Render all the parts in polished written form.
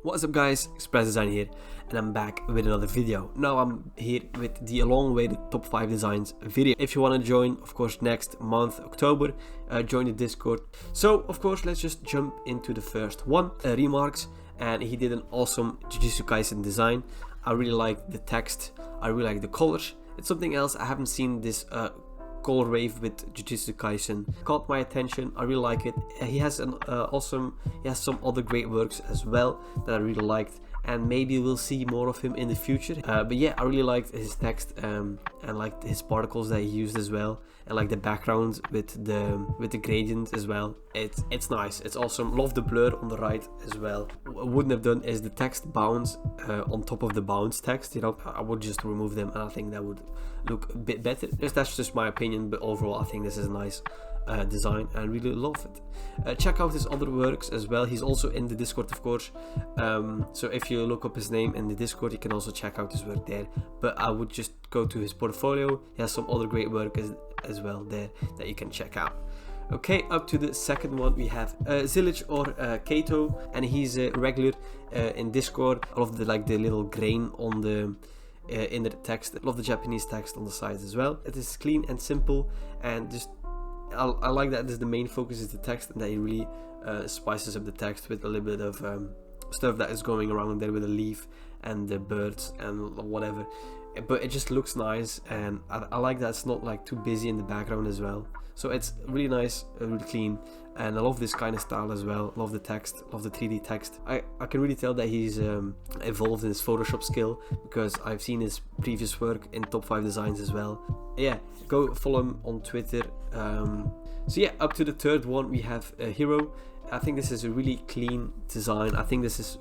What's up guys, Express Design here, and I'm back with another video. Now I'm here with the long-awaited top 5 designs video. If you want to join, of course, next month, October, join the Discord. So, of course, let's just jump into the first one, Remarks, and he did an awesome Jujutsu Kaisen design. I really like the text, I really like the colors. It's something else, I haven't seen this color wave with Jujutsu Kaisen. Caught my attention, I really like it. He has an he has some other great works as well that I really liked, and maybe we'll see more of him in the future. But yeah, I really liked his text and like his particles that he used as well, and like the background with the gradient as well. It's nice, it's awesome. Love the blur on the right as well. What I wouldn't have done is the text bounce on top of the bounce text, you know. I would just remove them, and I think that would look a bit better. That's just my opinion, but overall I think this is a nice design and I really love it. Check out his other works as well. He's also in the Discord, of course, so if you look up his name in the Discord, you can also check out his work there, but I would just go to his portfolio. He has some other great work as well there that you can check out. Okay, up to the second one we have Zillage or Kato, and he's a regular in Discord. I love the little grain on the in the text. I love the Japanese text on the sides as well. It is clean and simple, and just I like that the main focus is the text, and that he really spices up the text with a little bit of stuff that is going around there with the leaf and the birds and whatever. But it just looks nice, and I like that it's not like too busy in the background as well. So it's really nice, really clean, and I love this kind of style as well. Love the text, love the 3D text. I can really tell that he's evolved in his Photoshop skill, because I've seen his previous work in top 5 designs as well. Yeah, go follow him on Twitter. So yeah, up to the third one we have Hero. I think this is a really clean design. I think this is,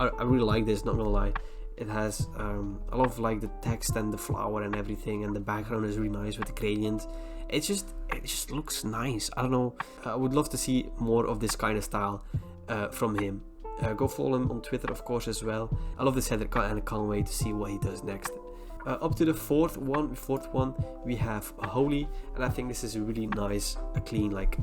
I really like this, not gonna lie. It has I love like the text and the flower and everything, and the background is really nice with the gradient. It just looks nice. I don't know, I would love to see more of this kind of style from him. Go follow him on Twitter, of course, as well. I love this header cut, and I can't wait to see what he does next. Up to the fourth one we have Holy, and I think this is a really nice, clean like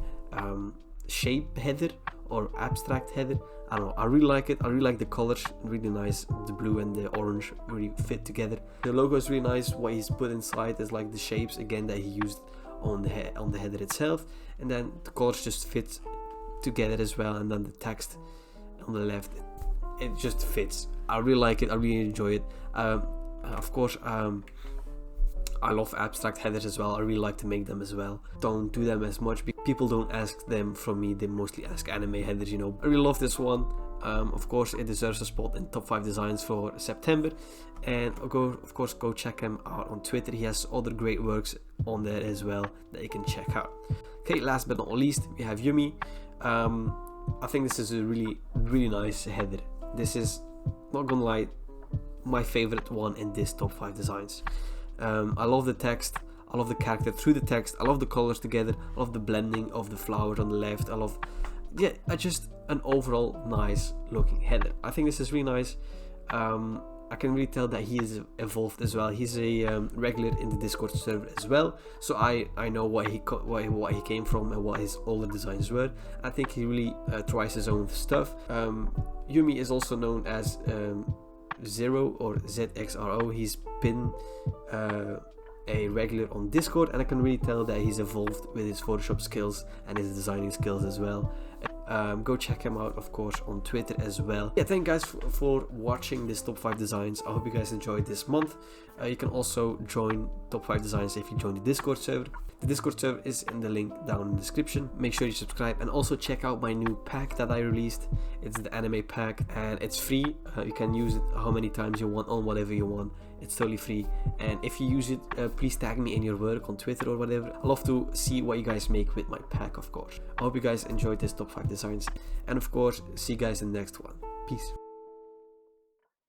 shape header or abstract header. I don't know, I really like it. I really like the colors, really nice. The blue and the orange really fit together. The logo is really nice. What he's put inside is like the shapes again that he used on the header itself, and then the colors just fit together as well, and then the text on the left, it just fits. I really like it, I really enjoy it. Of course, I love abstract headers as well. I really like to make them as well. Don't do them as much, people don't ask them from me, they mostly ask anime headers, you know. I really love this one. Of course, it deserves a spot in top 5 designs for September, and go check him out on Twitter. He has other great works on there as well that you can check out. Okay, last but not least we have Yumi. I think this is a really nice header. This is, not gonna lie, my favorite one in this top 5 designs. I love the text, I love the character through the text, I love the colors together, I love the blending of the flowers on the left. I love, yeah, just an overall nice looking header. I think this is really nice. I can really tell that he is evolved as well. He's a regular in the Discord server as well, so I know what he came from and what his older designs were. I think he really tries his own stuff. Yumi is also known as Zero or ZXRO. He's been a regular on Discord, and I can really tell that he's evolved with his Photoshop skills and his designing skills as well. Go check him out, of course, on Twitter as well. Yeah, thank you guys for watching this top 5 designs. I hope you guys enjoyed this month. You can also join top 5 designs if you join the Discord server. The Discord server is in the link down in the description. Make sure you subscribe, and also check out my new pack that I released. It's the anime pack, and it's free. You can use it how many times you want on whatever you want. It's totally free, and if you use it, please tag me in your work on Twitter or whatever. I love to see what you guys make with my pack, of course. I hope you guys enjoyed this top 5 designs, and of course, see you guys in the next one. Peace.